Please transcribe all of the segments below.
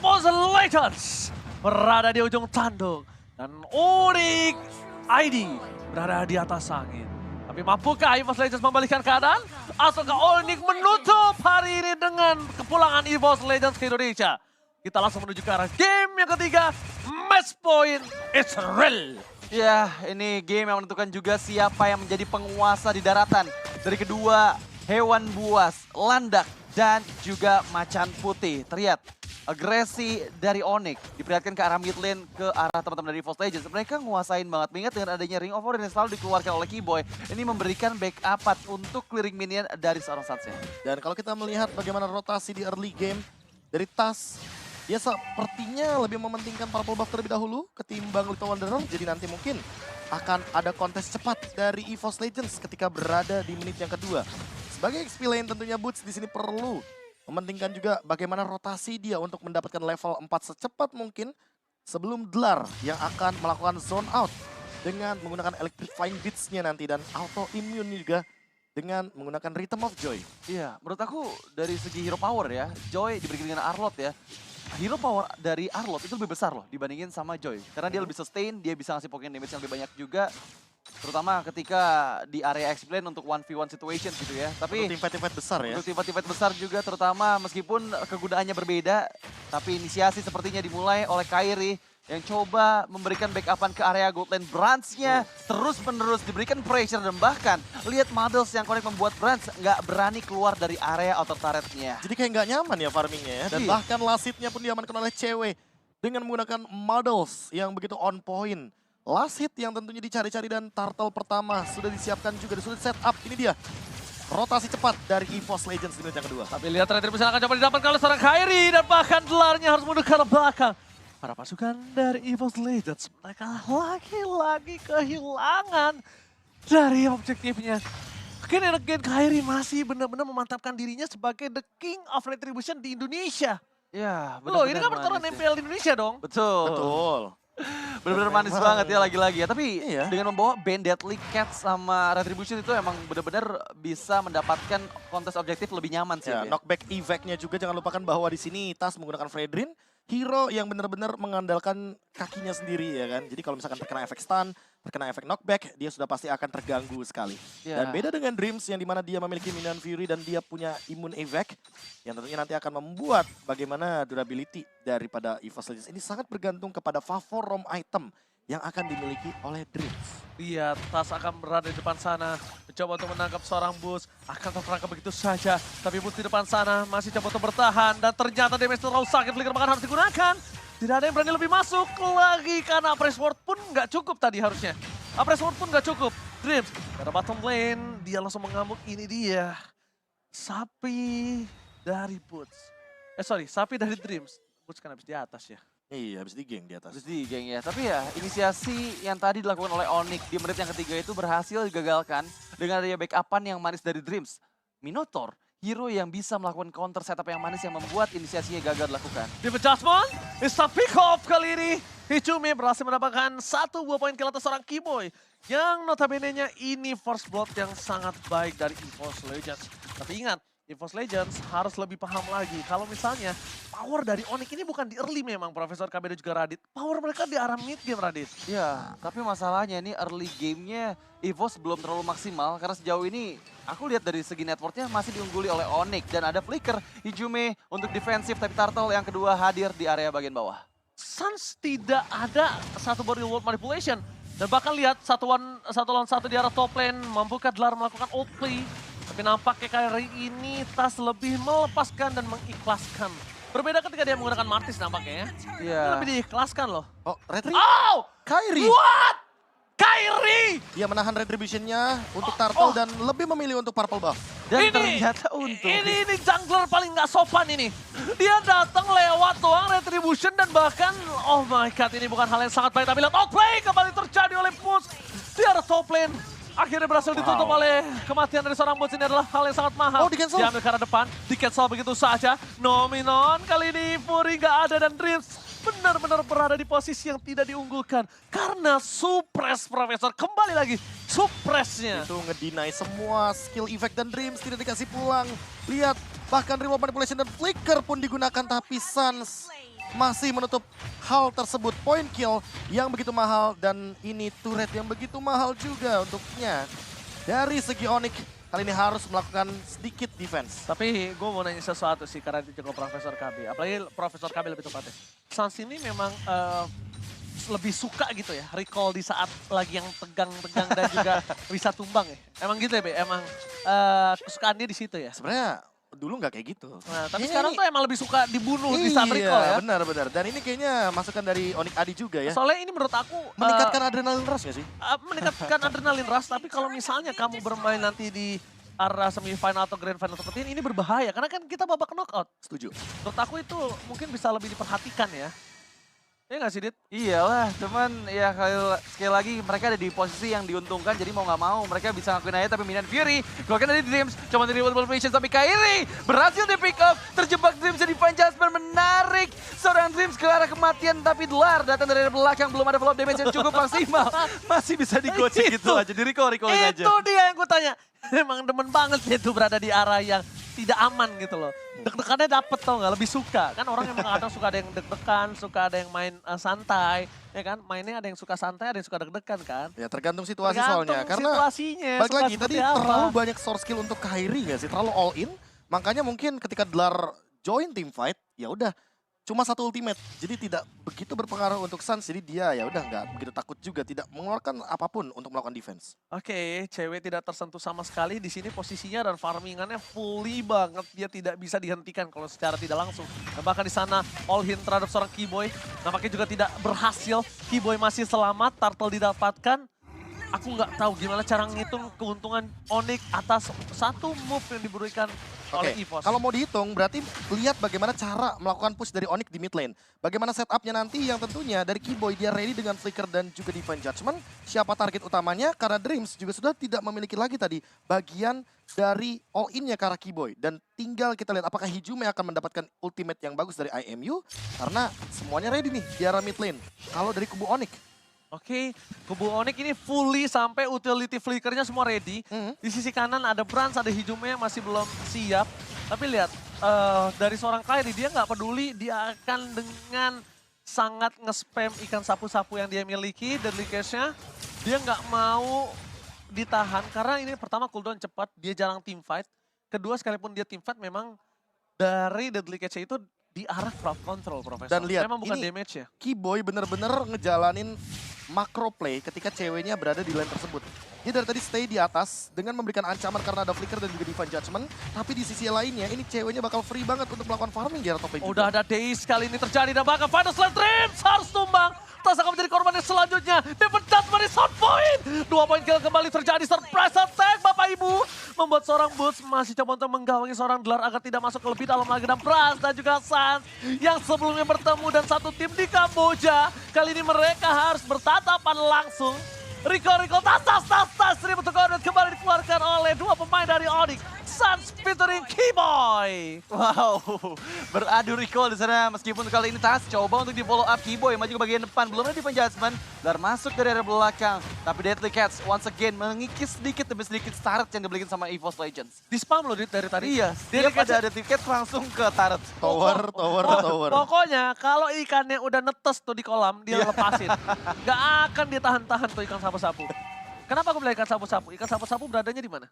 EVOS Legends berada di ujung tanduk. Dan Onyx ID berada di atas angin. Tapi mampukah EVOS Legends membalikkan keadaan? Ataukah Onyx menutup hari ini dengan kepulangan EVOS Legends ke Indonesia? Kita langsung menuju ke arah game yang ketiga. Match point is real. Ya, ini game yang menentukan juga siapa yang menjadi penguasa di daratan. Dari kedua hewan buas, landak, dan juga macan putih. Terlihat agresi dari Onyx diperlihatkan ke arah mid lane, ke arah teman-teman dari EVOS Legends. Mereka nguasain banget, mengingat dengan adanya Ring of War yang selalu dikeluarkan oleh Keyboy. Ini memberikan backup untuk clearing minion dari seorang Satse. Dan kalau kita melihat bagaimana rotasi di early game dari TAS, dia sepertinya lebih mementingkan purple buff terlebih dahulu ketimbang Little Wanderer. Jadi nanti mungkin akan ada kontes cepat dari EVOS Legends ketika berada di menit yang kedua. Sebagai XP lane tentunya Boots di sini perlu mementingkan juga bagaimana rotasi dia untuk mendapatkan level 4 secepat mungkin sebelum Dlar yang akan melakukan zone out dengan menggunakan Electrifying Beats-nya nanti dan auto immune juga dengan menggunakan Rhythm of Joy. Iya, menurut aku dari segi hero power ya, Joy diberikan dengan Arlott ya. Hero power dari Arlott itu lebih besar loh dibandingin sama Joy. Karena dia lebih sustain, dia bisa ngasih poking damage yang lebih banyak juga. Terutama ketika di area X-Plane untuk 1v1 situation gitu ya. Tapi Untuk tim-fight besar ya. untuk tim-fight besar juga terutama meskipun kegunaannya berbeda. Tapi inisiasi sepertinya dimulai oleh Kairi yang coba memberikan backupan ke area gold lane. Branch-nya terus-menerus diberikan pressure dan bahkan lihat Models yang connect membuat Branch nggak berani keluar dari area outer turret-nya. Jadi kayak nggak nyaman ya farmingnya ya. Dan Iya. bahkan last hit-nya pun diamankan oleh cewek dengan menggunakan models yang begitu on point. Last hit yang tentunya dicari-cari dan turtle pertama sudah disiapkan juga, sudah set up. Ini dia rotasi cepat dari EVOS Legends di menit yang kedua. Tapi lihat Retribution akan coba didapatkan oleh seorang Kairi dan bahkan Dlarnya harus mundur ke arah belakang. Para pasukan dari EVOS Legends, mereka lagi-lagi kehilangan dari objektifnya. Again and again, Kairi masih benar-benar memantapkan dirinya sebagai the king of retribution di Indonesia. Ya, Loh, ini benar-benar kan pertarungan manis ya. MPL di Indonesia dong. Betul. Betul. Benar-benar manis banget ya lagi-lagi ya. Tapi Iya. dengan membawa band Deadly Cats sama Retribution itu emang benar-benar bisa mendapatkan kontes objektif lebih nyaman sih. Ya, Ya. knockback evac-nya juga jangan lupakan bahwa di sini Tas menggunakan Fredrin, hero yang benar-benar mengandalkan kakinya sendiri ya kan. Jadi kalau misalkan terkena efek stun, terkena efek knockback, dia sudah pasti akan terganggu sekali. Ya. Dan beda dengan Dreams yang dimana dia memiliki Minion Fury dan dia punya immune evac, yang tentunya nanti akan membuat bagaimana durability daripada EVOS Legends ini sangat bergantung kepada favor roam item yang akan dimiliki oleh Dreams. Lihat, Tas akan berada di depan sana, mencoba untuk menangkap seorang Bus, akan terperangkap begitu saja. Tapi Bus di depan sana masih coba untuk bertahan, dan ternyata damage terlalu sakit, flicker bahkan harus digunakan. Tidak ada yang berani lebih masuk lagi, karena Press Ward pun nggak cukup tadi harusnya. Press Ward pun nggak cukup. Dreams, dari bottom lane, dia langsung mengamuk, ini dia. Sapi dari Boots. Sapi dari Dreams. Boots kan habis di atas ya. Iya, habis di geng di atas. Terus di geng ya. Tapi ya inisiasi yang tadi dilakukan oleh Onyx di menit yang ketiga itu berhasil digagalkan dengan adanya backupan yang manis dari Dreams. Minotaur, hero yang bisa melakukan counter setup yang manis yang membuat inisiasinya gagal dilakukan. Di adjustment, bisa pick off kali ini. Hicumi berhasil mendapatkan 1 buah poin kill atas seorang Keyboy. Yang notabene-nya ini first blood yang sangat baik dari EVOS Legends. Tapi ingat, EVOS Legends harus lebih paham lagi. Kalau misalnya power dari Onyx ini bukan di early memang Profesor KB dan juga Radit. Power mereka di arah mid game Radit. Ya, tapi masalahnya ini early game-nya EVOS belum terlalu maksimal. Karena sejauh ini aku lihat dari segi networknya masih diungguli oleh Onyx. Dan ada flicker Hijumi untuk defensif, tapi Turtle yang kedua hadir di area bagian bawah. Suns tidak ada satu body world manipulation. Dan bahkan lihat satu lawan satu di arah top lane. Mampukah Dlar melakukan ult play? Tapi nampaknya kali ini Tas lebih melepaskan dan mengikhlaskan. Berbeda ketika dia menggunakan Martis nampaknya ya. Iya. Dia lebih diikhlaskan loh. Oh, Retri, Oh! Kairi. What? Kairi! Dia menahan retribution-nya untuk turtle dan lebih memilih untuk purple buff. Dan Ini- ternyata untuk Ini jungler paling nggak sopan ini. Dia datang lewat doang retribution dan bahkan, oh my god, ini bukan hal yang sangat baik. Tapi lihat outplay kembali terjadi oleh Boots di arah top lane. Akhirnya berhasil ditutup oleh kematian dari seorang Boots. Ini adalah hal yang sangat mahal. Oh, di-cancel. Diambil ke arah depan, di-cancel begitu saja. Nominon kali ini Fury nggak ada dan Dreams benar-benar berada di posisi yang tidak diunggulkan. Karena suppress Profesor, kembali lagi suppressnya. Itu ngedeny semua skill effect dan Dreams tidak dikasih pulang. Lihat, bahkan remote manipulation dan flicker pun digunakan tapi Suns masih menutup hal tersebut. Point kill yang begitu mahal dan ini turret yang begitu mahal juga untuknya. Dari segi Onyx kali ini harus melakukan sedikit defense. Tapi gue mau nanya sesuatu sih karena itu juga Profesor KB. Apalagi Profesor KB lebih tepatnya. Suns ini memang lebih suka gitu ya, recall di saat lagi yang tegang-tegang dan juga bisa tumbang ya. Emang gitu ya, Be? Emang kesukaan dia di situ ya? Sebenarnya dulu nggak kayak gitu. Nah, tapi Kayaknya sekarang ini- tuh emang lebih suka dibunuh di saat recall ya. benar-benar. Dan ini kayaknya masukan dari Onyx Adi juga ya. Soalnya ini menurut aku Meningkatkan adrenalin rush nggak sih? meningkatkan adrenalin rush, tapi kalau misalnya kamu bermain nanti di arah semifinal atau grand final seperti ini berbahaya. Karena kan kita babak knockout. Setuju. Menurut aku itu mungkin bisa lebih diperhatikan ya. Iya nggak sih, Dit? Iyalah, cuman ya sekali lagi mereka ada di posisi yang diuntungkan, jadi mau nggak mau mereka bisa ngakuin aja. Tapi Minion Fury keluarkan dari Dreams, coba dari World Patience tapi Kairi berhasil di pick up, terjebak Dreams di Divine Judgment, menarik seorang Dreams ke arah kematian, tapi Dlar datang dari belakang, belum ada follow up damage yang cukup maksimal, masih bisa digocek gitu aja, di recall-recallin aja. Itu dia yang gue tanya. Emang demen banget dia tuh berada di arah yang tidak aman gitu loh. Deg-degannya dapet tau gak, lebih suka. Kan orang emang kadang suka ada yang deg-degan, suka ada yang main santai. Ya kan, mainnya ada yang suka santai, ada yang suka deg-degan kan. Ya tergantung situasi Tergantung soalnya. Karena situasinya, balik suka lagi tadi seperti apa. terlalu banyak source skill untuk Kairi nggak sih? Terlalu all in. Makanya mungkin ketika Dlar join team fight, ya udah cuma satu ultimate. Jadi tidak begitu berpengaruh untuk Suns. Jadi dia ya udah nggak begitu takut juga, tidak mengeluarkan apapun untuk melakukan defense. Oke, cewek tidak tersentuh sama sekali di sini posisinya dan farmingannya fully banget. Dia tidak bisa dihentikan kalau secara tidak langsung. Dan bahkan di sana all in terhadap seorang Keyboy nampaknya juga tidak berhasil. Keyboy masih selamat, Turtle didapatkan. Aku nggak tahu gimana cara ngitung keuntungan Onyx atas satu move yang diberikan oleh Oke, EVOS. kalau mau dihitung berarti lihat bagaimana cara melakukan push dari Onyx di mid lane. Bagaimana setupnya nanti yang tentunya dari Keyboy dia ready dengan Flicker dan juga Divine Judgment. Siapa target utamanya? Karena Dreams juga sudah tidak memiliki lagi tadi bagian dari all in-nya ke arah Keyboy. Dan tinggal kita lihat apakah Hijume akan mendapatkan ultimate yang bagus dari IMU. Karena semuanya ready nih di arah mid lane. Kalau dari kubu Onyx. Oke, kubu Onyx ini fully sampai utility flickernya semua ready. Di sisi kanan ada Brans, ada Hijume yang masih belum siap. Tapi lihat, dari seorang Kairi dia nggak peduli, dia akan dengan sangat nge-spam ikan sapu-sapu yang dia miliki, deadly case-nya. Dia nggak mau ditahan, karena ini pertama cooldown cepat, dia jarang team fight. Kedua, sekalipun dia team fight memang dari deadly case itu di arah crowd control, Profesor. Dan lihat, memang bukan ini damage ya. Keyboy bener-bener ngejalanin macro play ketika ceweknya berada di lane tersebut. Dia dari tadi stay di atas dengan memberikan ancaman karena ada Flicker dan juga Divine Judgment. Tapi di sisi lainnya ini ceweknya bakal free banget untuk melakukan farming di arah top lane Udah juga. ada Daze kali ini terjadi dan bahkan Final Slam Dreams harus tumbang. Tas akan menjadi korban yang selanjutnya. Divine Judgment di sound point. 2 poin kill kembali terjadi. Surprise attack Bapak Ibu. Membuat seorang Boots masih coba untuk menggawangi seorang Dlar agar tidak masuk ke lebih dalam lagi. Dan Pras dan juga Suns yang sebelumnya bertemu dan satu tim di Kamboja. Kali ini mereka harus bertatapan langsung. Recall, tas, Sri untuk Gordon kembali dikeluarkan oleh dua pemain dari Onyx. Suns featuring Keyboy. Wow, beradu recall di sana meskipun kali ini Tas coba untuk di follow up Keyboy maju ke bagian depan, belum ada Divine Judgment, Dlar masuk dari area belakang, tapi Deadly Cats once again mengikis sedikit demi sedikit start yang dibelikan sama EVOS Legends. Di spam loh dari tadi. Iya, Dia dia pada ada tiket langsung ke turret. Tower. Pokoknya kalau ikannya udah netes tuh di kolam, dia lepasin. Gak akan dia tahan-tahan tuh ikan sapu-sapu. Kenapa aku bilang ikan sapu-sapu? Ikan sapu-sapu beradanya di mana?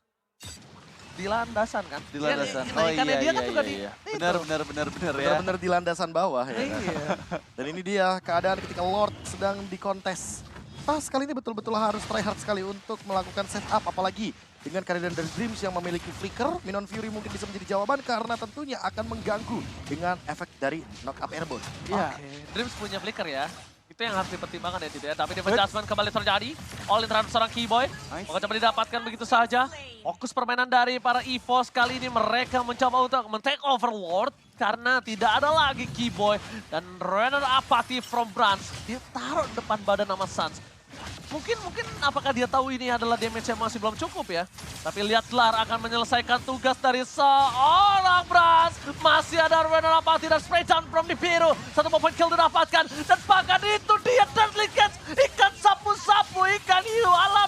Di landasan kan? Di landasan. Nah, ikannya dia kan juga di itu. Benar ya. Bener-bener di landasan bawah ya. kan? Iya. Dan ini dia keadaan ketika Lord sedang dikontes. Tas kali ini betul-betul harus try hard sekali untuk melakukan setup, apalagi dengan kehadiran dari Dreams yang memiliki Flicker. Minion Fury mungkin bisa menjadi jawaban karena tentunya akan mengganggu dengan efek dari knock up airborne. Iya. Oke, Dreams punya flicker ya. Itu yang harus dipertimbangkan ya, Didi ya. Tapi Divine Judgment kembali terjadi. All in terhadap seorang Keyboy. Nice. Maka coba didapatkan begitu saja. Fokus permainan dari para EVOS kali ini mereka mencoba untuk men-take over Lord. Karena tidak ada lagi Keyboy. Dan Renner apathy from Brans. Dia taruh depan badan nama Suns. Mungkin apakah dia tahu ini adalah damage yang masih belum cukup ya. Tapi lihat Dlar akan menyelesaikan tugas dari seorang Brans. Masih ada Renner apathy dan spray down from the Biru. Satu point kill didapatkan. Dan bahkan itu dia Deadly Cats. Ikan sapu-sapu, ikan hiu alam.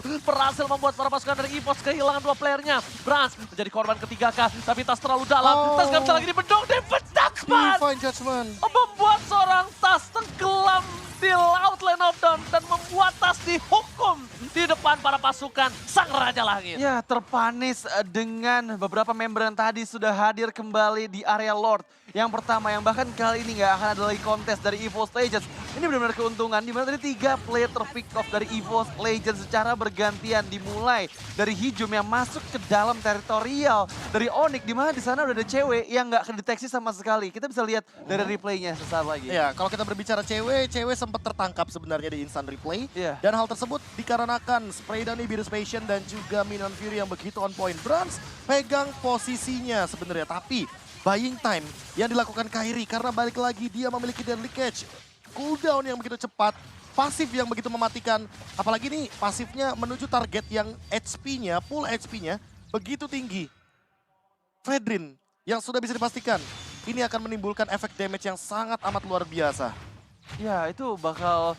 Berhasil berhasil membuat para pasukan dari EVOS kehilangan 2 playernya. Brans menjadi korban ketiga kah, tapi Tas terlalu dalam. Tas gak bisa lagi dibendung, dibedak Span! Divine Judgment. Membuat seorang Tas tenggelam di laut Land of Dawn dan membuat Tas dihukum di depan para pasukan Sang Raja Langit. Ya, terpanis dengan beberapa member yang tadi sudah hadir kembali di area Lord. Yang pertama, yang bahkan kali ini nggak akan ada lagi kontes dari EVOS Legends. Ini benar-benar keuntungan, di mana tadi 3 player terpick off dari EVOS Legends secara bergantian. Dimulai dari Hijum yang masuk ke dalam teritorial dari Onyx, di mana di sana udah ada cewek yang nggak kedeteksi sama sekali. Kita bisa lihat dari replaynya sesaat lagi. Ya, kalau kita berbicara cewek sempat tertangkap sebenarnya di instant replay. Iya. Dan hal tersebut dikarenakan spray dari Virus Passion dan juga Minion Fury yang begitu on point. Brans pegang posisinya sebenarnya, tapi buying time yang dilakukan Kairi karena balik lagi dia memiliki Deadly Catch. Cooldown yang begitu cepat, pasif yang begitu mematikan. Apalagi nih pasifnya menuju target yang HP-nya, full HP-nya begitu tinggi. Fredrin yang sudah bisa dipastikan ini akan menimbulkan efek damage yang sangat amat luar biasa. Ya, itu bakal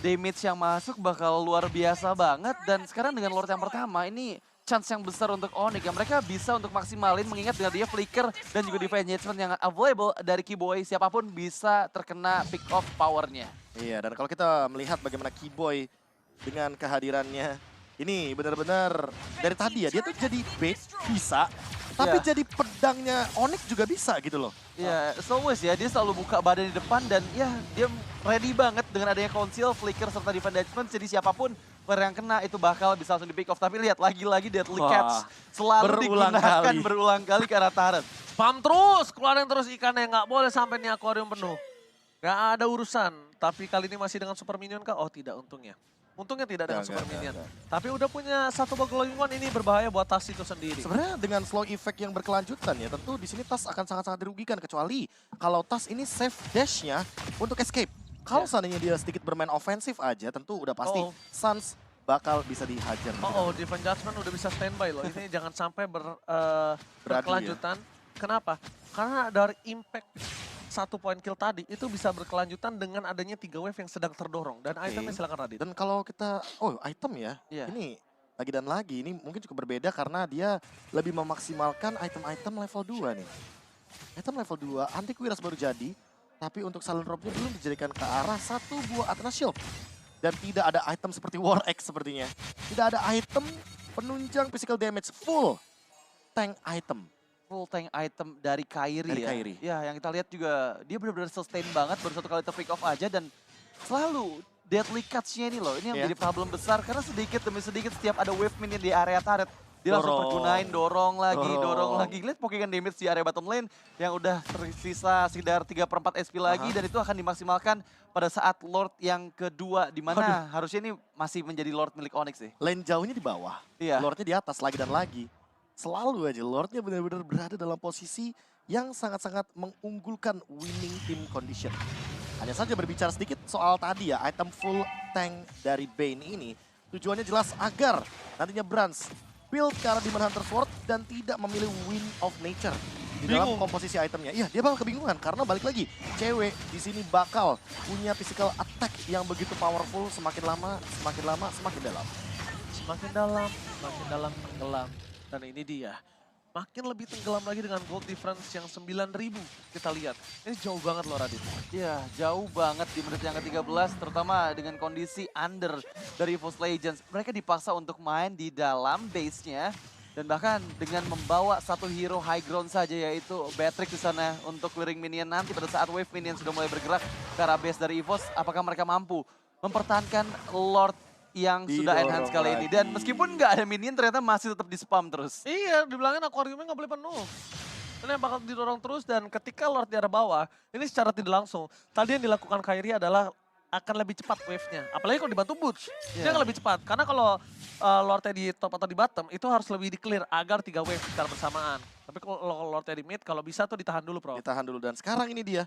damage yang masuk bakal luar biasa banget. Dan sekarang dengan Lord yang pertama ini chance yang besar untuk Onyx yang mereka bisa untuk maksimalin, mengingat dengan dia flicker dan juga defense engagement yang available dari Keyboy, siapapun bisa terkena pick off powernya. Iya, dan kalau kita melihat bagaimana Keyboy dengan kehadirannya, ini benar-benar dari tadi ya, dia tuh jadi bait bisa, tapi Ya. jadi pedangnya Onyx juga bisa gitu loh. Ya, so always ya, dia selalu buka badan di depan dan ya dia ready banget dengan adanya conceal, flicker, serta defense engagement. Jadi siapapun player yang kena itu bakal bisa langsung di pick off. Tapi lihat lagi-lagi Deadly Wah, Catch selalu berulang digunakan kali. berulang kali ke arah turret. Spam terus, keluarin terus ikannya, nggak boleh sampai nih akuarium penuh. Nggak ada urusan, tapi kali ini masih dengan super minion kah? Oh tidak, untungnya. Untungnya tidak dengan super minion. Tapi udah punya satu glowing one, ini berbahaya buat Tas itu sendiri. Sebenarnya dengan slow effect yang berkelanjutan ya, tentu di sini Tas akan sangat-sangat dirugikan, kecuali kalau Tas ini save dash-nya untuk escape. Kalau seandainya dia sedikit bermain ofensif aja, tentu udah pasti Suns bakal bisa dihajar. Defense Judgment udah bisa standby loh. Ini jangan sampai Beradu berkelanjutan. Kenapa? Karena dari impact 1 point kill tadi itu bisa berkelanjutan dengan adanya 3 wave yang sedang terdorong. Dan itemnya silakan Radit. Dan kalau kita, item ya, Iya. ini lagi dan lagi, ini mungkin cukup berbeda karena dia lebih memaksimalkan item-item level 2 nih. Item level 2, Antiquiras baru jadi, tapi untuk Silent Robe-nya belum dijadikan ke arah 1 buah Athena Shield. Dan tidak ada item seperti War Axe sepertinya. Tidak ada item penunjang physical damage, full tank item. Full tank item dari Kairi Dari ya. Kairi. Ya, yang kita lihat juga dia benar-benar sustain banget, baru 1 kali pick off aja dan selalu deadly catch-nya ini loh. Ini yang Iya. jadi problem besar karena sedikit demi sedikit setiap ada wave minion di area turret. Dia langsung Dorong. pergunain, dorong lagi. Dorong. Lihat Pokémon damage di area bottom lane yang udah tersisa sekitar 3/4 SP lagi. Dan itu akan dimaksimalkan pada saat Lord yang kedua. Di mana harusnya ini masih menjadi Lord milik Onyx sih. Lane jauhnya di bawah, Iya. Lordnya di atas lagi dan lagi. Selalu aja Lordnya benar-benar berada dalam posisi yang sangat-sangat mengunggulkan winning team condition. Hanya saja berbicara sedikit soal tadi ya, item full tank dari Bane ini tujuannya jelas agar nantinya Brans build ke arah Demon Hunter Sword dan tidak memilih Wind of Nature di dalam Bingung. komposisi itemnya. Iya, dia bakal kebingungan karena balik lagi cewek di sini bakal punya physical attack yang begitu powerful, semakin lama semakin dalam. Semakin dalam tenggelam. Dan ini dia. Makin lebih tenggelam lagi dengan gold difference yang 9.000 kita lihat. Ini jauh banget loh Radit. Iya, jauh banget di menit yang ke-13, terutama dengan kondisi under dari EVOS Legends. Mereka dipaksa untuk main di dalam base-nya, dan bahkan dengan membawa satu hero high ground saja, yaitu Beatrix di sana untuk clearing minion nanti pada saat wave minion sudah mulai bergerak ke arah base dari EVOS. Apakah mereka mampu mempertahankan Lord yang sudah Didorong enhance kali ini? Dan lagi. meskipun nggak ada minion, ternyata masih tetap di spam terus. Iya, dibilangin akuariumnya nggak boleh penuh. Ini bakal didorong terus dan ketika Lord di arah bawah, ini secara tidak langsung. Tadi yang dilakukan Kairi adalah akan lebih cepat wave-nya. Apalagi kalau dibantu Butch, dia akan lebih cepat. Karena kalau Lordnya di top atau di bottom, itu harus lebih di-clear agar 3 wave secara bersamaan. Tapi kalau Lordnya di mid, kalau bisa tuh ditahan dulu, Bro. Ditahan dulu dan sekarang ini dia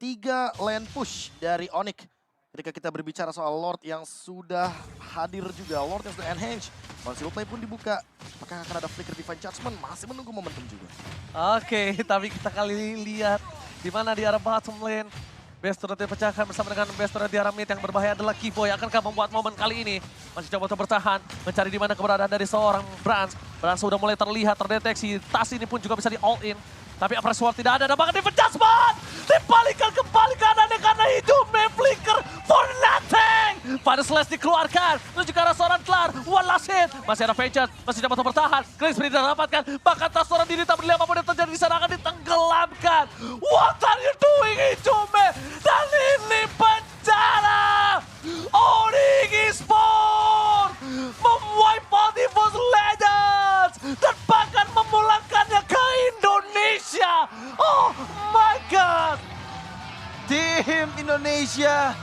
3 lane push dari Onyx. Ketika kita berbicara soal Lord yang sudah hadir juga, Lord yang sudah enhance, Conceal Play pun dibuka. Apakah akan ada Flicker Divine Judgment? Masih menunggu momentum juga. Oke, tapi kita kali ini lihat di mana di arah bottom lane. Best turret dipecahkan bersama dengan best turret di arah mid yang berbahaya adalah Keyboy. Akankah membuat momen kali ini? masih coba untuk bertahan, mencari di mana keberadaan dari seorang Brans. Brans sudah mulai terlihat, terdeteksi, Tas ini pun juga bisa di all in. Tapi Apres War tidak ada, dan bahkan Defense Judgment dibalikan kembali kanannya karena hidupnya flicker for nothing. Pada slash dikeluarkan, menuju ke arah seorang kelar, one last hit. Masih ada Vengeance, masih dapat bertahan. Chris Free didapatkan, bahkan Tas seorang diri tak berdiri apapun yang terjadi di sana akan ditenggelamkan. What are you doing Hidupnya? Dan ini penjara! Oring Esports memwipe out EVOS Legends dan bahkan memulangkannya ke Indonesia. Oh my god! Tim Indonesia